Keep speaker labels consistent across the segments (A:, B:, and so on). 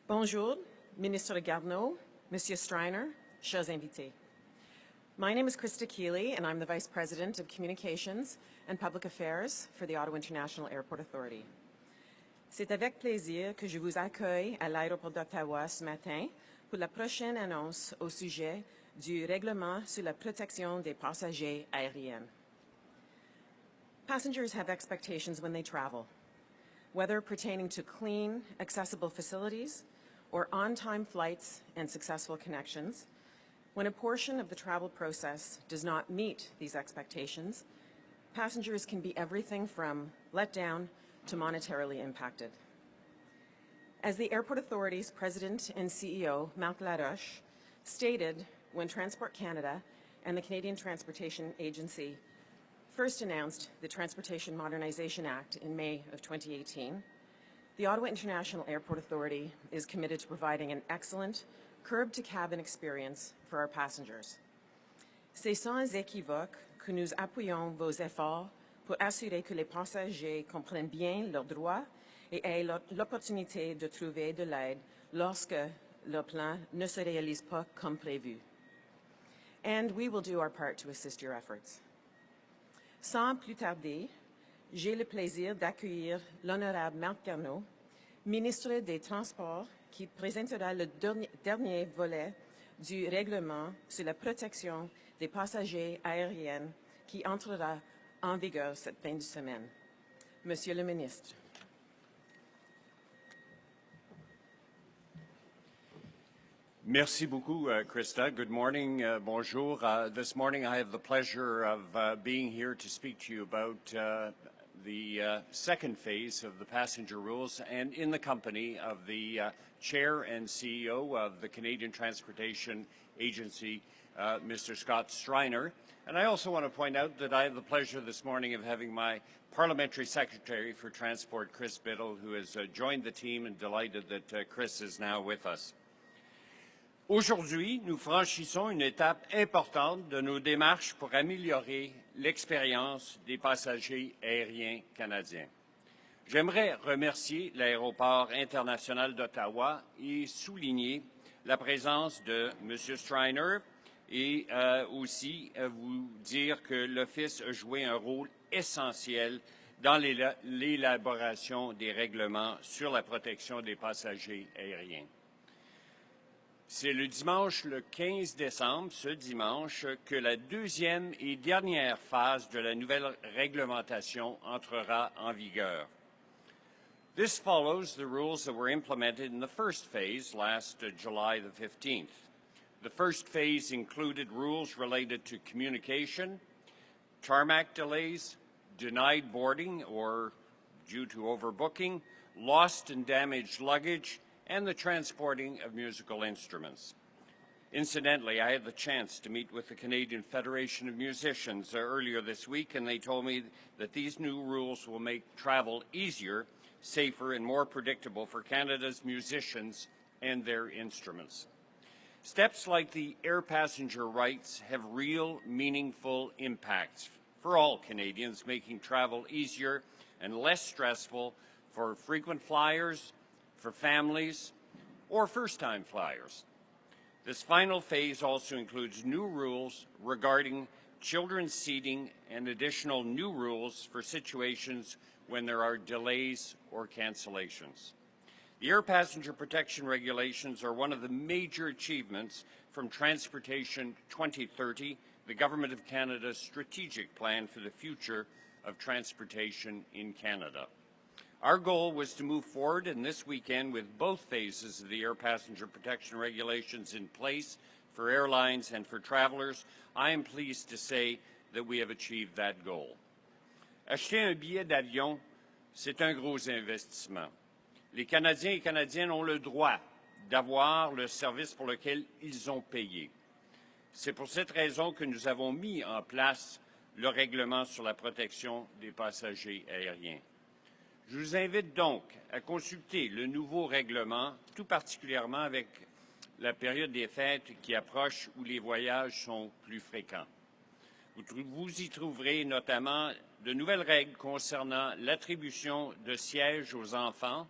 A: Bonjour, Minister Garneau, Monsieur Streiner, chers invités. My name is Krista Keeley, and I'm the Vice President of Communications and Public Affairs for the Ottawa International Airport Authority. C'est avec plaisir que je vous accueille à l'aéroport d'Ottawa ce matin pour la prochaine annonce au sujet du règlement sur la protection des passagers aériens. Passengers have expectations when they travel, whether pertaining to clean, accessible facilities or on-time flights and successful connections. When a portion of the travel process does not meet these expectations, passengers can be everything from let down to monetarily impacted. As the Airport Authority's President and CEO, Marc Garneau, stated when Transport Canada and the Canadian Transportation Agency first announced the Transportation Modernization Act in May of 2018, the Ottawa International Airport Authority is committed to providing an excellent curb-to-cabin experience for our passengers. C'est sans équivoque que nous appuyons vos efforts pour assurer que les passagers comprennent bien leurs droits et aient l'opportunité de trouver de l'aide lorsque leur plan ne se réalise pas comme prévu. And we will do our part to assist your efforts. Sans plus tarder, j'ai le plaisir d'accueillir l'honorable Marc Garneau, ministre des Transports, qui présentera le dernier volet du règlement sur la protection des passagers aériens qui entrera en vigueur cette fin de semaine. Monsieur le ministre.
B: Merci beaucoup, Krista. Good morning, bonjour. This morning I have the pleasure of being here to speak to you about the second phase of the passenger rules and in the company of the Chair and CEO of the Canadian Transportation Agency, Mr. Scott Streiner. And I also want to point out that I have the pleasure this morning of having my Parliamentary Secretary for Transport, Chris Biddle, who has joined the team, and delighted that Chris is now with us. Aujourd'hui, nous franchissons une étape importante de nos démarches pour améliorer l'expérience des passagers aériens canadiens. J'aimerais remercier l'Aéroport international d'Ottawa et souligner la présence de M. Streiner et aussi vous dire que l'Office a joué un rôle essentiel dans l'élaboration des règlements sur la protection des passagers aériens. C'est le dimanche, le 15 décembre, ce dimanche, que la deuxième et dernière phase de la nouvelle réglementation entrera en vigueur. This follows the rules that were implemented in the first phase last July the 15th. The first phase included rules related to communication, tarmac delays, denied boarding or due to overbooking, lost and damaged luggage, and the transporting of musical instruments. Incidentally, I had the chance to meet with the Canadian Federation of Musicians earlier this week, and they told me that these new rules will make travel easier, safer, and more predictable for Canada's musicians and their instruments. Steps like the air passenger rights have real, meaningful impacts for all Canadians, making travel easier and less stressful for frequent flyers, for families, or first-time flyers. This final phase also includes new rules regarding children's seating and additional new rules for situations when there are delays or cancellations. The air passenger protection regulations are one of the major achievements from Transportation 2030, the Government of Canada's strategic plan for the future of transportation in Canada. Our goal was to move forward in this weekend with both phases of the air passenger protection regulations in place for airlines and for travelers. I am pleased to say that we have achieved that goal. Acheter un billet d'avion, c'est un gros investissement. Les Canadiens et Canadiennes ont le droit d'avoir le service pour lequel ils ont payé. C'est pour cette raison que nous avons mis en place le règlement sur la protection des passagers aériens. Je vous invite donc à consulter le nouveau règlement, tout particulièrement avec la période des fêtes qui approche où les voyages sont plus fréquents. Vous y trouverez notamment de nouvelles règles concernant l'attribution de sièges aux enfants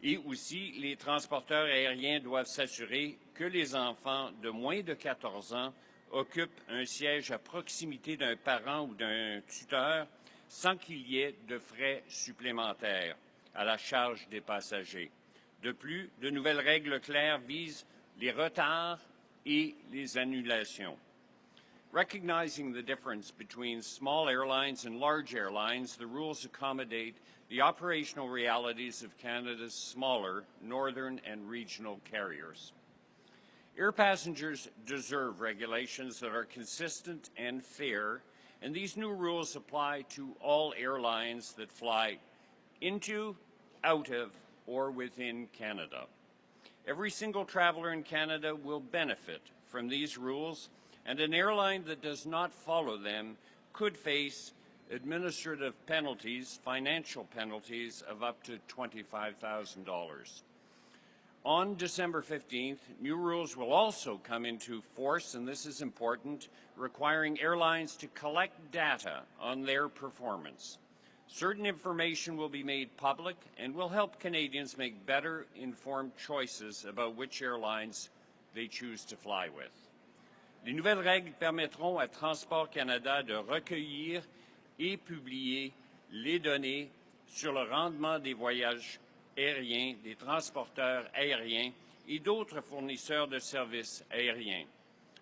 B: Et aussi, les transporteurs aériens doivent s'assurer que les enfants de moins de 14 ans occupent un siège à proximité d'un parent ou d'un tuteur sans qu'il y ait de frais supplémentaires à la charge des passagers. De plus, de nouvelles règles claires visent les retards et les annulations. Recognizing the difference between small airlines and large airlines, the rules accommodate the operational realities of Canada's smaller northern and regional carriers. Air passengers deserve regulations that are consistent and fair, and these new rules apply to all airlines that fly into, out of, or within Canada. Every single traveler in Canada will benefit from these rules, and an airline that does not follow them could face administrative penalties, financial penalties of up to $25,000. On December 15th, new rules will also come into force, and this is important, requiring airlines to collect data on their performance. Certain information will be made public and will help Canadians make better informed choices about which airlines they choose to fly with. Les nouvelles règles permettront à Transport Canada de recueillir et publier les données sur le rendement des voyages aériens, des transporteurs aériens et d'autres fournisseurs de services aériens.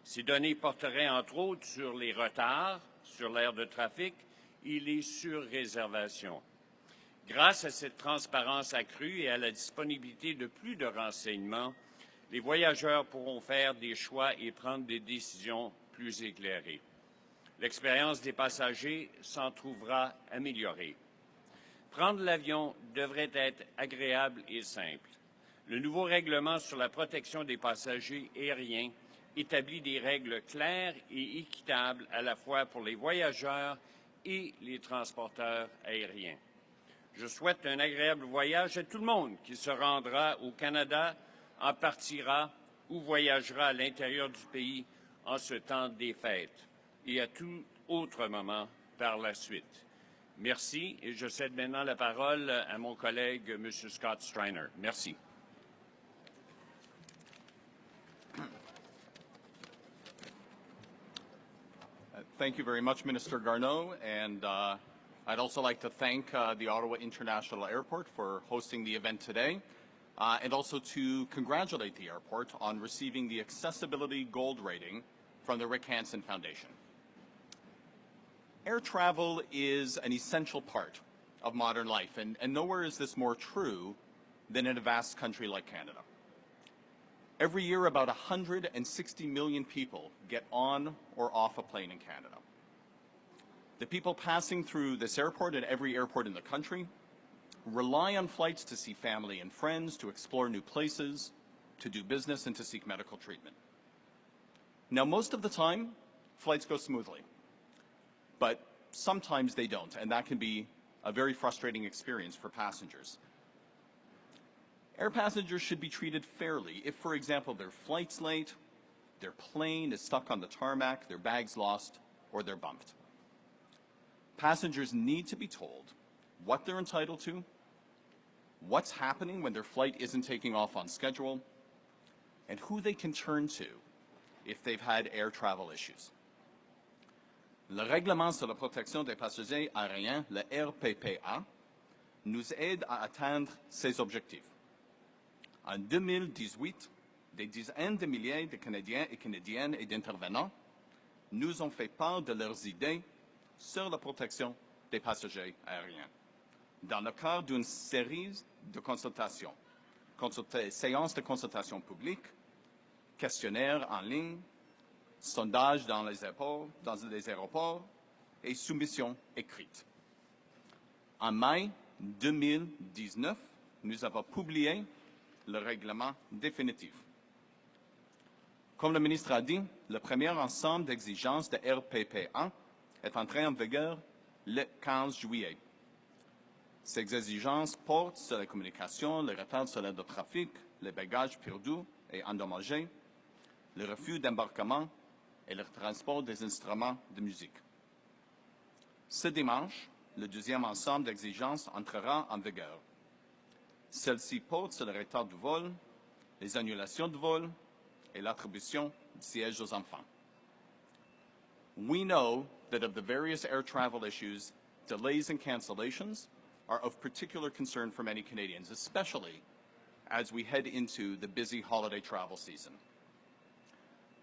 B: Ces données porteraient entre autres sur les retards sur l'aire de trafic et les surréservations. Grâce à cette transparence accrue et à la disponibilité de plus de renseignements, les voyageurs pourront faire des choix et prendre des décisions plus éclairées. L'expérience des passagers s'en trouvera améliorée. Prendre l'avion devrait être agréable et simple. Le nouveau règlement sur la protection des passagers aériens établit des règles claires et équitables à la fois pour les voyageurs et les transporteurs aériens. Je souhaite un agréable voyage à tout le monde qui se rendra au Canada, en partira ou voyagera à l'intérieur du pays en ce temps des fêtes et à tout autre moment par la suite. Merci et je cède maintenant la parole à mon collègue, M. Scott Streiner. Merci.
C: Thank you very much, Minister Garneau, and I'd also like to thank the Ottawa International Airport for hosting the event today, and also to congratulate the airport on receiving the Accessibility Gold rating from the Rick Hansen Foundation. Air travel is an essential part of modern life, and nowhere is this more true than in a vast country like Canada. Every year, about 160 million people get on or off a plane in Canada. The people passing through this airport and every airport in the country rely on flights to see family and friends, to explore new places, to do business, and to seek medical treatment. Now, most of the time, flights go smoothly, but sometimes they don't, and that can be a very frustrating experience for passengers. Air passengers should be treated fairly if, for example, their flight's late, their plane is stuck on the tarmac, their bag's lost, or they're bumped. Passengers need to be told what they're entitled to, what's happening when their flight isn't taking off on schedule, and who they can turn to if they've had air travel issues. Le règlement sur la protection des passagers aériens, le RPPA, nous aide à atteindre ces objectifs. En 2018, des dizaines de milliers de Canadiens et Canadiennes et d'intervenants nous ont fait part de leurs idées sur la protection des passagers aériens. Dans le cadre d'une série de consultations, séances de consultation publique, questionnaires en ligne, sondages dans les aéroports et soumissions écrites. En mai 2019, nous avons publié le règlement définitif. Comme le ministre a dit, le premier ensemble d'exigences de RPPA est entré en vigueur le 15 juillet. Ces exigences portent sur la communication, les retards sur l'aire de trafic, les bagages perdus et endommagés, le refus d'embarquement et le transport des instruments de musique. Ce dimanche, le deuxième ensemble d'exigences entrera en vigueur. Celle-ci porte sur le retard du vol, les annulations de vol et l'attribution de sièges aux enfants. We know that of the various air travel issues, delays and cancellations are of particular concern for many Canadians, especially as we head into the busy holiday travel season.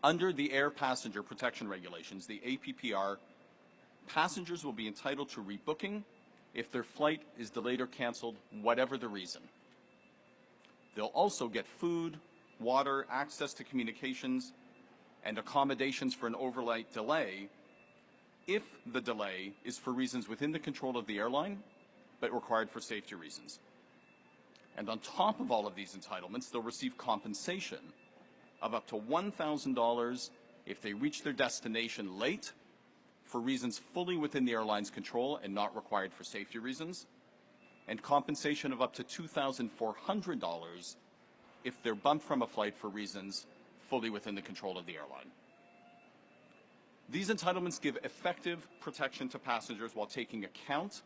C: Under the Air Passenger Protection Regulations, the APPR, passengers will be entitled to rebooking if their flight is delayed or canceled, whatever the reason. They'll also get food, water, access to communications, and accommodations for an overnight delay if the delay is for reasons within the control of the airline, but required for safety reasons. And on top of all of these entitlements, they'll receive compensation of up to $1,000 if they reach their destination late for reasons fully within the airline's control and not required for safety reasons, and compensation of up to $2,400 if they're bumped from a flight for reasons fully within the control of the airline. These entitlements give effective protection to passengers while taking account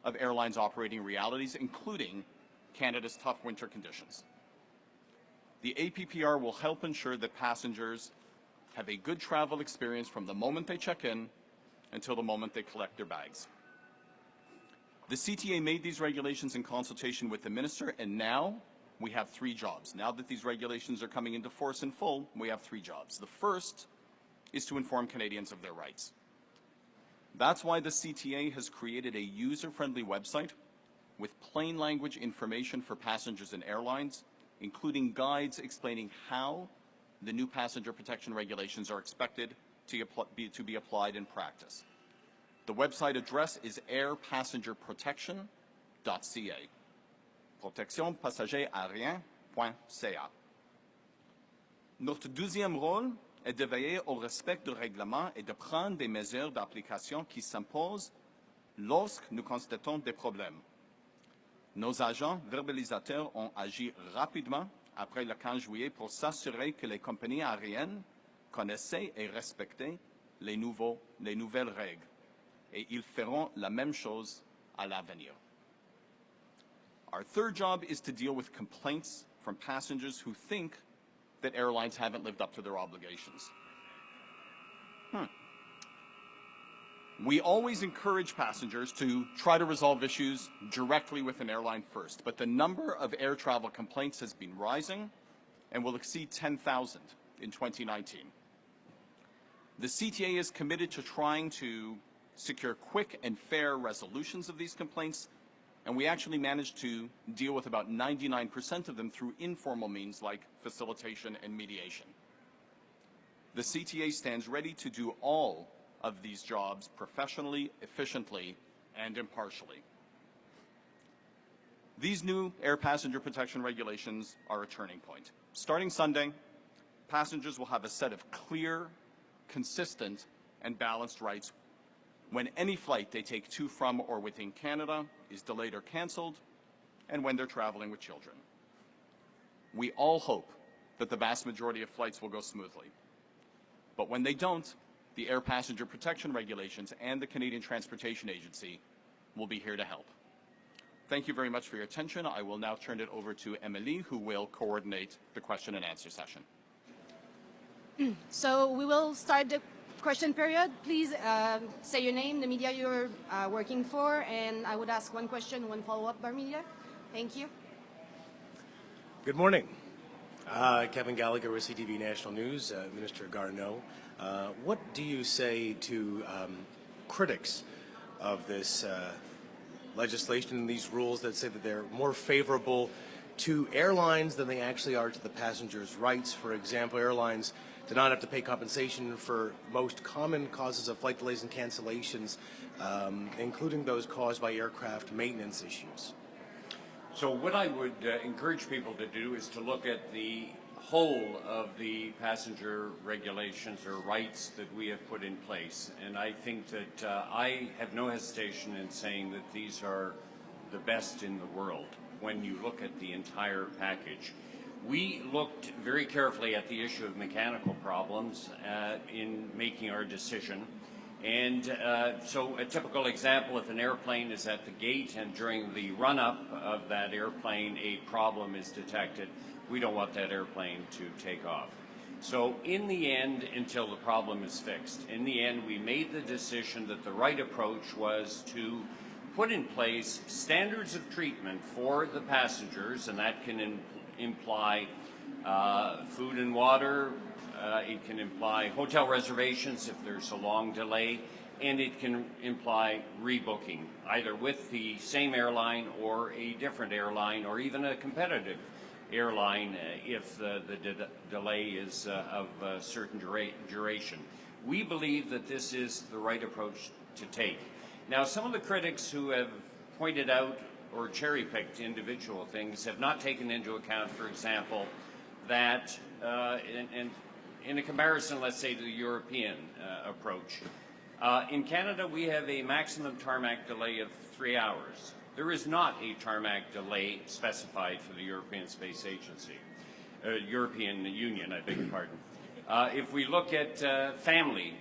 C: of airlines' operating realities, including Canada's tough winter conditions. The APPR will help ensure that passengers have a good travel experience from the moment they check in until the moment they collect their bags. The CTA made these regulations in consultation with the Minister, and now we have three jobs. Now that these regulations are coming into force in full, we have three jobs. The first is to inform Canadians of their rights. That's why the CTA has created a user-friendly website with plain language information for passengers and airlines, including guides explaining how the new passenger protection regulations are expected to be applied in practice. The website address is airpassengerprotection.ca. protectionpassageraérien.ca. Notre deuxième rôle est de veiller au respect du règlement et de prendre des mesures d'application qui s'imposent lorsque nous constatons des problèmes. Nos agents verbalisateurs ont agi rapidement après le 15 juillet pour s'assurer que les compagnies aériennes connaissaient et respectaient les nouvelles règles. Et ils feront la même chose à l'avenir. Our third job is to deal with complaints from passengers who think that airlines haven't lived up to their obligations. We always encourage passengers to try to resolve issues directly with an airline first, but the number of air travel complaints has been rising and will exceed 10,000 in 2019. The CTA is committed to trying to secure quick and fair resolutions of these complaints, and we actually managed to deal with about 99% of them through informal means like facilitation and mediation. The CTA stands ready to do all of these jobs professionally, efficiently, and impartially. These new air passenger protection regulations are a turning point. Starting Sunday, passengers will have a set of clear, consistent, and balanced rights when any flight they take to, from, or within Canada is delayed or cancelled, and when they're traveling with children. We all hope that the vast majority of flights will go smoothly. But when they don't, the Air Passenger Protection Regulations and the Canadian Transportation Agency will be here to help. Thank you very much for your attention. I will now turn it over to Emily, who will coordinate the question and answer session.
D: So we will start the question period. Please say your name, the media you're working for, and I would ask one question, one follow-up by media. Thank you.
E: Good morning. Kevin Gallagher with CTV National News. Minister Garneau, what do you say to critics of this legislation and these rules that say that they're more favorable to airlines than they actually are to the passengers' rights? For example, airlines do not have to pay compensation for most common causes of flight delays and cancellations, including those caused by aircraft maintenance issues.
B: So what I would encourage people to do is to look at the whole of the passenger regulations or rights that we have put in place. And I think that I have no hesitation in saying that these are the best in the world when you look at the entire package. We looked very carefully at the issue of mechanical problems in making our decision, And so a typical example, if an airplane is at the gate and during the run-up of that airplane a problem is detected, we don't want that airplane to take off. So in the end, until the problem is fixed, in the end we made the decision that the right approach was to put in place standards of treatment for the passengers, and that can imply food and water, it can imply hotel reservations if there's a long delay, and it can imply rebooking, either with the same airline or a different airline or even a competitive airline if the delay is of a certain duration. We believe that this is the right approach to take. Now, some of the critics who have pointed out or cherry-picked individual things have not taken into account, for example, that in a comparison, let's say, to the European approach. In Canada, we have a maximum tarmac delay of 3 hours. There is not a tarmac delay specified for the European Space Agency, European Union, I beg your pardon. If we look at family,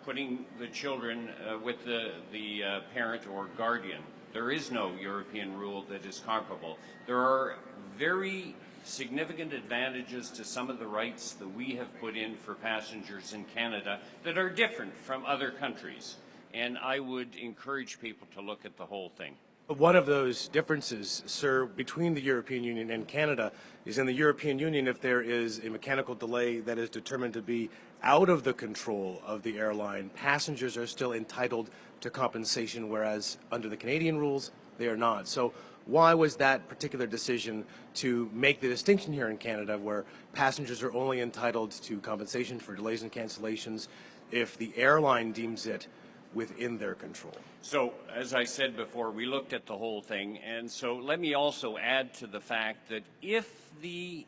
B: putting the children with the parent or guardian, there is no European rule that is comparable. There are very significant advantages to some of the rights that we have put in for passengers in Canada that are different from other countries. And I would encourage people to look at the whole thing.
E: One of those differences, sir, between the European Union and Canada is in the European Union, if there is a mechanical delay that is determined to be out of the control of the airline, passengers are still entitled to compensation, whereas under the Canadian rules, they are not. So why was that particular decision to make the distinction here in Canada where passengers are only entitled to compensation for delays and cancellations if the airline deems it within their control?
B: So, as I said before, we looked at the whole thing, and so let me also add to the fact that if the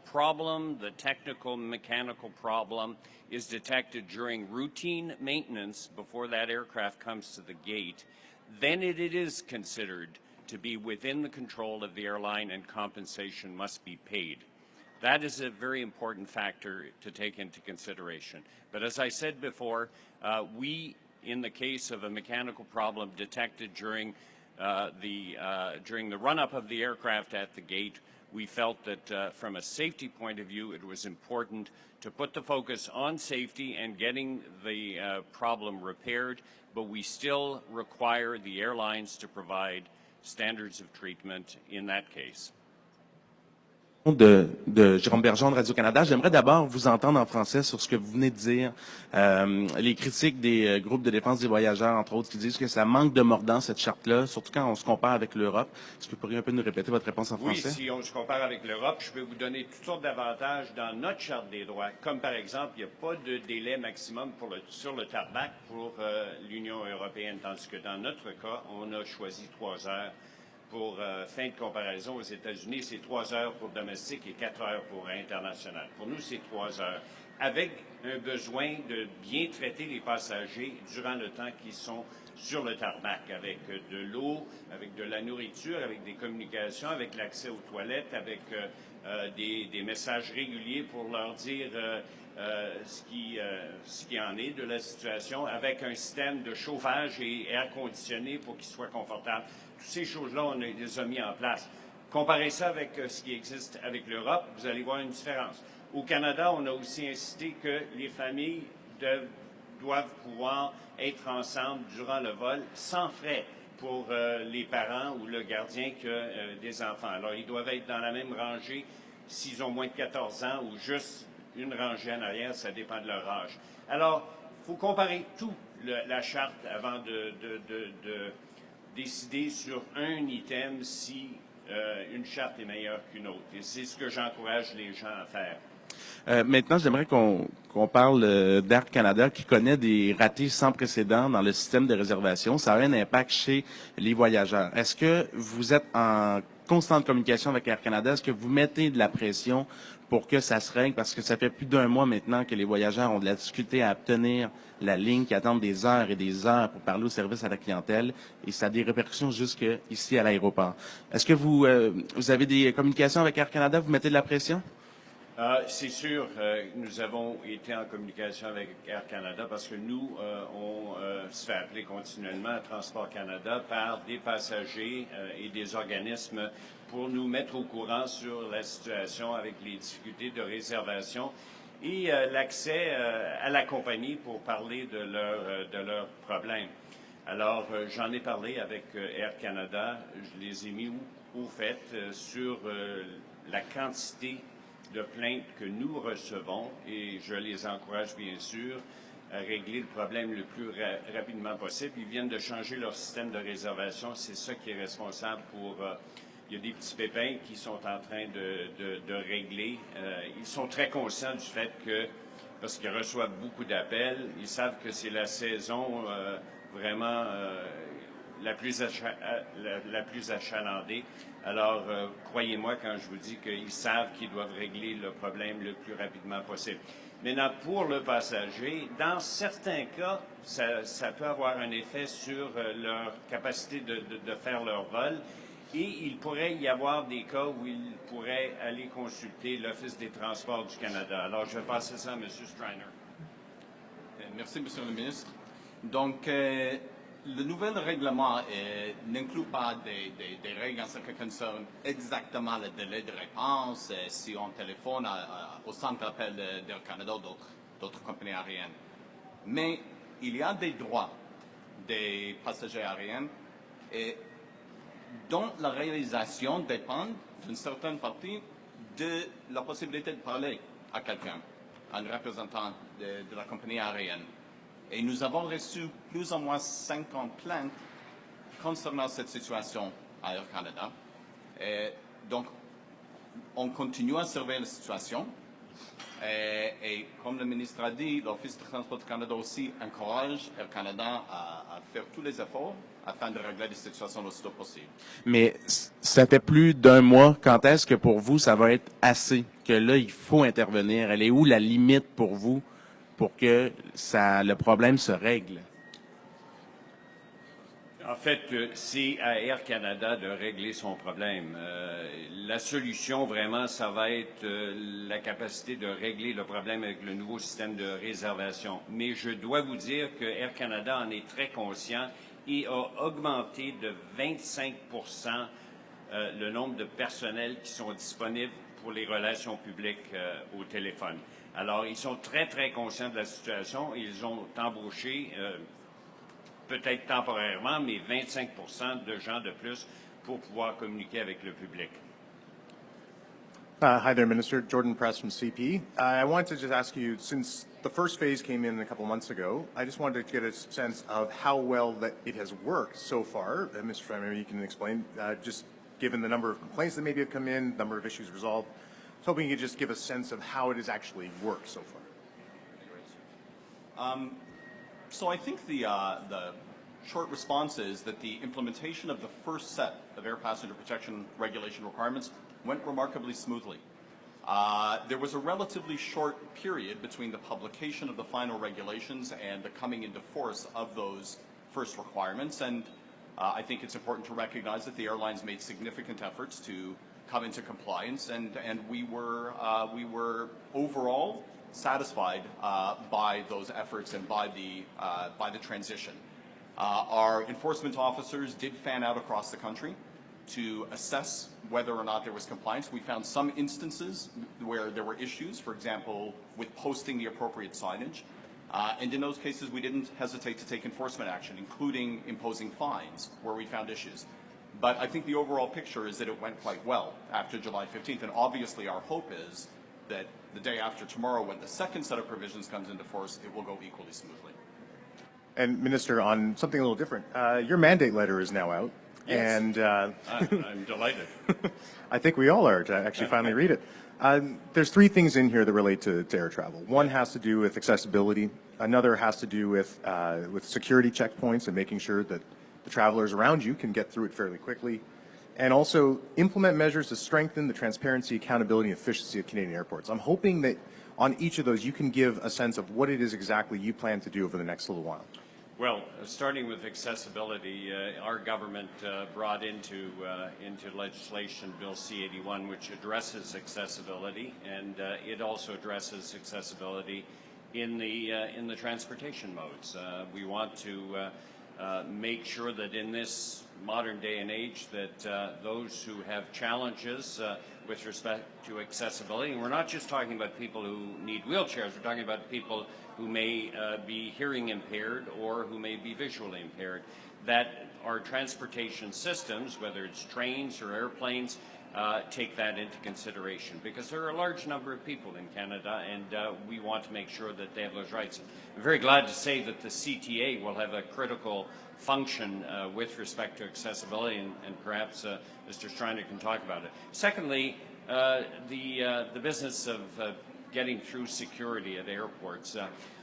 B: problem, the technical mechanical problem, is detected during routine maintenance before that aircraft comes to the gate, then it is considered to be within the control of the airline and compensation must be paid. That is a very important factor to take into consideration. But as I said before, in the case of a mechanical problem detected during the run-up of the aircraft at the gate, we felt that from a safety point of view, it was important to put the focus on safety and getting the problem repaired, but we still require the airlines to provide standards of treatment in that case.
F: De Jérôme Bergeron de Radio-Canada. J'aimerais d'abord vous entendre en français sur ce que vous venez de dire. Les critiques des groupes de défense des voyageurs, entre autres, qui disent que ça manque de mordant, cette charte-là, surtout quand on se compare avec l'Europe. Est-ce que vous pourriez un peu nous répéter votre réponse en français?
B: Oui, si on se compare avec l'Europe, je peux vous donner toutes sortes d'avantages dans notre charte des droits, comme par exemple, il n'y a pas de délai maximum sur le tarmac pour l'Union européenne, tandis que dans notre cas, on a choisi 3 heures. Pour fin de comparaison, aux États-Unis, c'est 3 heures pour domestique et 4 heures pour international. Pour nous, c'est 3 heures, avec un besoin de bien traiter les passagers durant le temps qu'ils sont sur le tarmac, avec de l'eau, avec de la nourriture, avec des communications, avec l'accès aux toilettes, avec des messages réguliers pour leur dire ce qui en est de la situation, avec un système de chauffage et air conditionné pour qu'ils soient confortables. Toutes ces choses-là, on les a mis en place. Comparez ça avec ce qui existe avec l'Europe, vous allez voir une différence. Au Canada, on a aussi insisté que les familles doivent pouvoir être ensemble durant le vol sans frais pour les parents ou le gardien que des enfants. Alors, ils doivent être dans la même rangée s'ils ont moins de 14 ans ou juste une rangée en arrière, ça dépend de leur âge. Alors, il faut comparer tout la charte avant de décider sur un item si une charte est meilleure qu'une autre. Et c'est ce que j'encourage les gens à faire.
F: Maintenant, j'aimerais qu'on parle d'Air Canada qui connaît des ratés sans précédent dans le système de réservation. Ça a un impact chez les voyageurs. Est-ce que vous êtes en constante communication avec Air Canada? Est-ce que vous mettez de la pression pour que ça se règle? Parce que ça fait plus d'1 mois maintenant que les voyageurs ont de la difficulté à obtenir la ligne, qui attendent des heures et des heures pour parler au service à la clientèle, et ça a des répercussions jusque ici à l'aéroport. Est-ce que vous avez des communications avec Air Canada? Vous mettez de la pression?
B: C'est sûr, nous avons été en communication avec Air Canada parce que nous, on se fait appeler continuellement à Transport Canada par des passagers et des organismes pour nous mettre au courant sur la situation avec les difficultés de réservation et l'accès à la compagnie pour parler de leurs problèmes. Alors, j'en ai parlé avec Air Canada, je les ai mis au fait sur la quantité de plaintes que nous recevons et je les encourage bien sûr à régler le problème le plus rapidement possible. Ils viennent de changer leur système de réservation, c'est ça qui est responsable pour... il y a des petits pépins qui sont en train de régler. Ils sont très conscients du fait que, parce qu'ils reçoivent beaucoup d'appels, ils savent que c'est la saison vraiment la plus achalandée. Alors, croyez-moi quand je vous dis qu'ils savent qu'ils doivent régler le problème le plus rapidement possible. Maintenant, pour le passager, dans certains cas, ça peut avoir un effet sur leur capacité de faire leur vol. Et il pourrait y avoir des cas où ils pourraient aller consulter l'Office des transports du Canada. Alors, je vais passer ça à M. Streiner.
C: Merci, Monsieur le ministre. Donc, le nouvel règlement n'inclut pas des règles en ce qui concerne exactement le délai de réponse si on téléphone au centre d'appel d'Air Canada ou d'autres compagnies aériennes. Mais il y a des droits des passagers aériens dont la réalisation dépend d'une certaine partie de la possibilité de parler à quelqu'un, un représentant de la compagnie aérienne. Et nous avons reçu plus ou moins 50 plaintes concernant cette situation à Air Canada. Et donc, on continue à surveiller la situation. Et comme le ministre a dit, l'Office de transport du Canada aussi encourage Air Canada à faire tous les efforts afin de régler la situation le plus tôt possible.
F: Mais ça fait plus d'un mois. Quand est-ce que pour vous, ça va être assez? Que là, il faut intervenir. Elle est où la limite pour vous pour que le problème se règle?
B: En fait, c'est à Air Canada de régler son problème. La solution, vraiment, ça va être la capacité de régler le problème avec le nouveau système de réservation. Mais je dois vous dire que Air Canada en est très conscient et a augmenté de 25 le nombre de personnels qui sont disponibles pour les relations publiques au téléphone. Alors, ils sont très, très conscients de la situation. Ils ont embauché, peut-être temporairement, mais 25 de gens de plus pour pouvoir communiquer avec le public.
G: Hi there, Minister. Jordan Press from CP. I wanted to just ask you, since the first phase came in a couple of months ago, I just wanted to get a sense of how well that it has worked so far. Mr. Streiner, maybe you can explain, just given the number of complaints that maybe have come in, number of issues resolved. I was hoping you could just give a sense of how it has actually worked so far.
C: So I think the short response is that the implementation of the first set of air passenger protection regulation requirements went remarkably smoothly. There was a relatively short period between the publication of the final regulations and the coming into force of those first requirements, and I think it's important to recognize that the airlines made significant efforts to come into compliance, and we were overall satisfied by those efforts and by the transition. Our enforcement officers did fan out across the country to assess whether or not there was compliance. We found some instances where there were issues, for example, with posting the appropriate signage. And in those cases, we didn't hesitate to take enforcement action, including imposing fines where we found issues. But I think the overall picture is that it went quite well after July 15th. And obviously, our hope is that the day after tomorrow, when the second set of provisions comes into force, it will go equally smoothly.
G: And Minister, on something a little different, your mandate letter is now out.
B: Yes.
G: And
B: I'm delighted.
G: I think we all are to actually finally read it. There's three things in here that relate to air travel. One has to do with accessibility. Another has to do with security checkpoints and making sure that the travelers around you can get through it fairly quickly. And also implement measures to strengthen the transparency, accountability, and efficiency of Canadian airports. I'm hoping that on each of those you can give a sense of what it is exactly you plan to do over the next little while.
B: Well, starting with accessibility, our government brought into legislation Bill C-81, which addresses accessibility, and it also addresses accessibility in the transportation modes. We want to make sure that in this modern day and age that those who have challenges with respect to accessibility, and we're not just talking about people who need wheelchairs, we're talking about people who may be hearing impaired or who may be visually impaired, that our transportation systems, whether it's trains or airplanes, take that into consideration, because there are a large number of people in Canada, and we want to make sure that they have those rights. I'm very glad to say that the CTA will have a critical function with respect to accessibility, and perhaps Mr. Streiner can talk about it. Secondly, the business of getting through security at airports.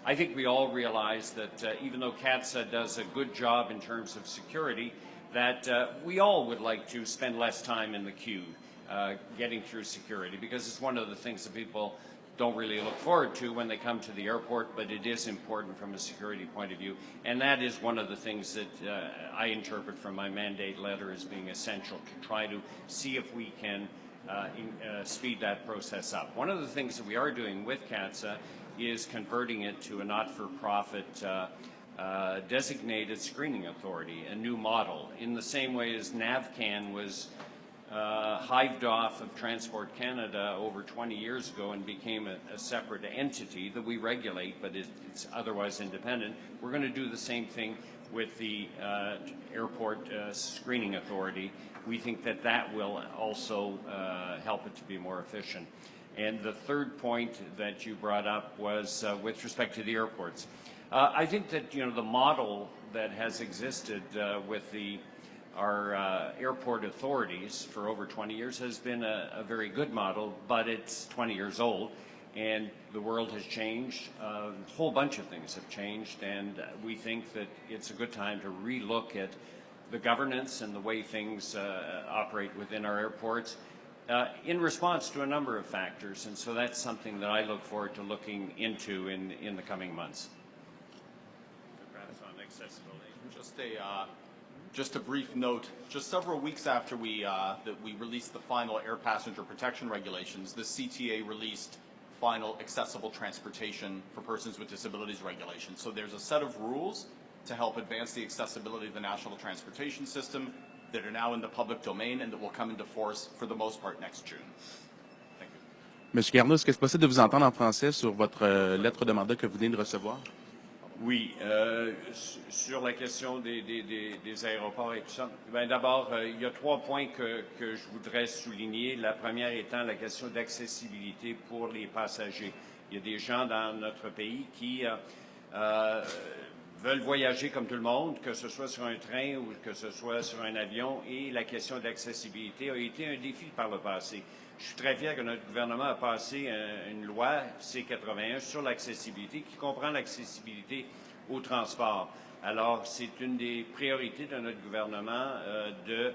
B: I think we all realize that even though CATSA does a good job in terms of security, that we all would like to spend less time in the queue getting through security, because it's one of the things that people don't really look forward to when they come to the airport, but it is important from a security point of view. And that is one of the things that I interpret from my mandate letter as being essential, to try to see if we can speed that process up. One of the things that we are doing with CATSA is converting it to a not-for-profit designated screening authority, a new model, in the same way as NAVCAN was hived off of Transport Canada over 20 years ago and became a separate entity that we regulate, but it's otherwise independent. We're going to do the same thing with the Airport Screening Authority. We think that that will also help it to be more efficient. And the third point that you brought up was with respect to the airports. I think that, you know, the model that has existed with our airport authorities for over 20 years has been a very good model, but it's 20 years old, and the world has changed. A whole bunch of things have changed, and we think that it's a good time to relook at the governance and the way things operate within our airports in response to a number of factors. And so that's something that I look forward to looking into in the coming months. Perhaps on accessibility.
C: Just a brief note. Just several weeks after we released the final air passenger protection regulations, the CTA released final accessible transportation for persons with disabilities regulations. So there's a set of rules to help advance the accessibility of the national transportation system that are now in the public domain and that will come into force for the most part next June. Thank you.
F: Monsieur Garneau, est-ce que c'est possible de vous entendre en français sur votre lettre de mandat que vous venez de recevoir?
B: Oui, sur la question des aéroports et tout ça, ben d'abord, il y a 3 points que je voudrais souligner. La première étant la question d'accessibilité pour les passagers. Il y a des gens dans notre pays qui veulent voyager comme tout le monde, que ce soit sur un train ou que ce soit sur un avion, et la question d'accessibilité a été un défi par le passé. Je suis très fier que notre gouvernement a passé une loi C-81 sur l'accessibilité qui comprend l'accessibilité au transport. Alors, c'est une des priorités de notre gouvernement de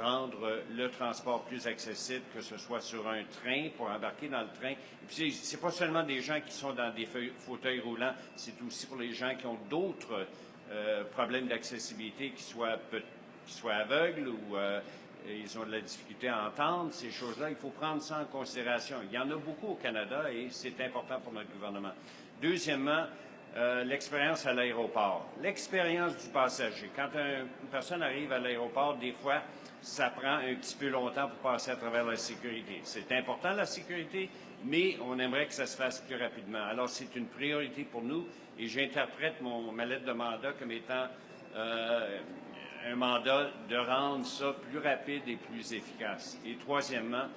B: rendre le transport plus accessible, que ce soit sur un train, pour embarquer dans le train. Et puis, c'est pas seulement des gens qui sont dans des fauteuils roulants, c'est aussi pour les gens qui ont d'autres problèmes d'accessibilité, qui soient aveugles ou ils ont de la difficulté à entendre. Ces choses-là, il faut prendre ça en considération. Il y en a beaucoup au Canada et c'est important pour notre gouvernement. Deuxièmement, l'expérience à l'aéroport. L'expérience du passager. Quand une personne arrive à l'aéroport, des fois, ça prend un petit peu longtemps pour passer à travers la sécurité. C'est important, la sécurité, mais on aimerait que ça se fasse plus rapidement. Alors, c'est une priorité pour nous et j'interprète ma lettre de mandat comme étant un mandat de rendre ça plus rapide et plus efficace. Et troisièmement,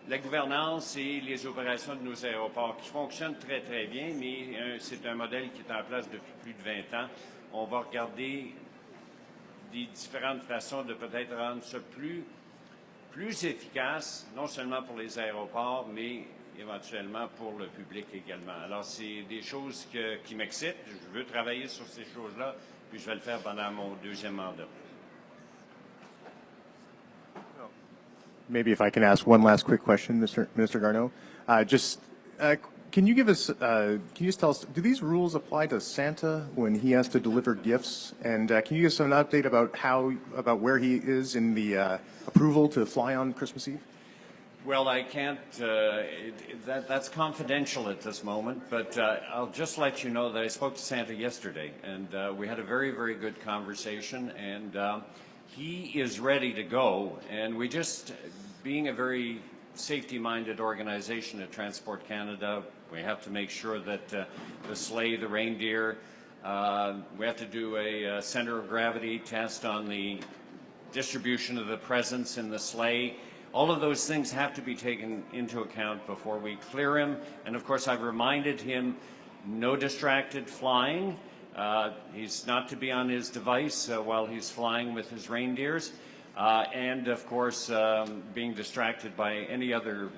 B: la gouvernance et les opérations de nos aéroports qui fonctionnent très, très bien, mais c'est un modèle qui est en place depuis plus de 20 ans. On va regarder des différentes façons de peut-être rendre ça plus efficace, non seulement pour les aéroports, mais éventuellement pour le public également. Alors, c'est des choses qui m'excitent. Je veux travailler sur ces choses-là, puis je vais le faire pendant mon deuxième mandat.
G: Maybe if I can ask one last quick question, Minister Garneau. Can you give us, can you just tell us, do these rules apply to Santa when he has to deliver gifts? And can you give us an update about where he is in the approval to fly on Christmas Eve?
B: Well, I can't, that's confidential at this moment, but I'll just let you know that I spoke to Santa yesterday, and we had a very, very good conversation, and he is ready to go, and we just, being a very safety-minded organization at Transport Canada, we have to make sure that the sleigh, the reindeer, we have to do a center of gravity test on the distribution of the presents in the sleigh. All of those things have to be taken into account before we clear him. And of course, I've reminded him no distracted flying. He's not to be on his device while he's flying with his reindeers. And of course, being distracted by any other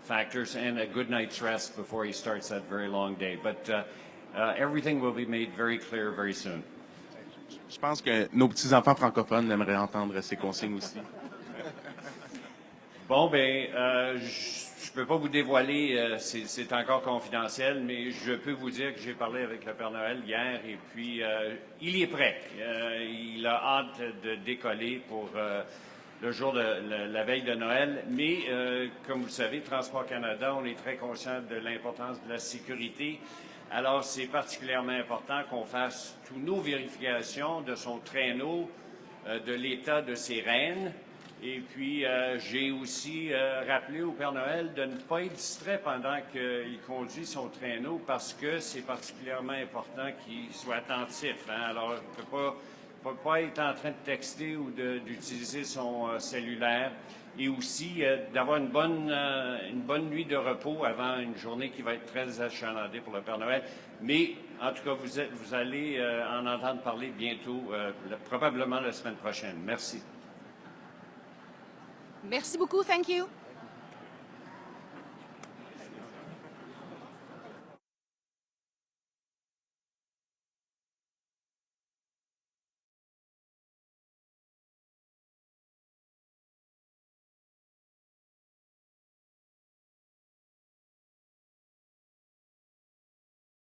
B: factors, and a good night's rest before he starts that very long day. But everything will be made very clear very soon.
F: Je pense que nos petits-enfants francophones aimeraient entendre ces consignes aussi.
B: Bon, ben, je peux pas vous dévoiler, c'est encore confidentiel, mais je peux vous dire que j'ai parlé avec le Père Noël hier et puis il est prêt. Il a hâte de décoller pour le jour de la veille de Noël. Mais, comme vous le savez, Transport Canada, on est très conscient de l'importance de la sécurité. Alors, c'est particulièrement important qu'on fasse toutes nos vérifications de son traîneau, de l'état de ses rênes. Et puis, j'ai aussi rappelé au Père Noël de ne pas être distrait pendant qu'il conduit son traîneau parce que c'est particulièrement important qu'il soit attentif. Hein? Alors, il ne peut pas être en train de texter ou d'utiliser son cellulaire. Et aussi d'avoir une bonne nuit de repos avant une journée qui va être très achalandée pour le Père Noël. Mais, en tout cas, vous allez en entendre parler bientôt, probablement la semaine prochaine. Merci.
D: Merci beaucoup. Thank you.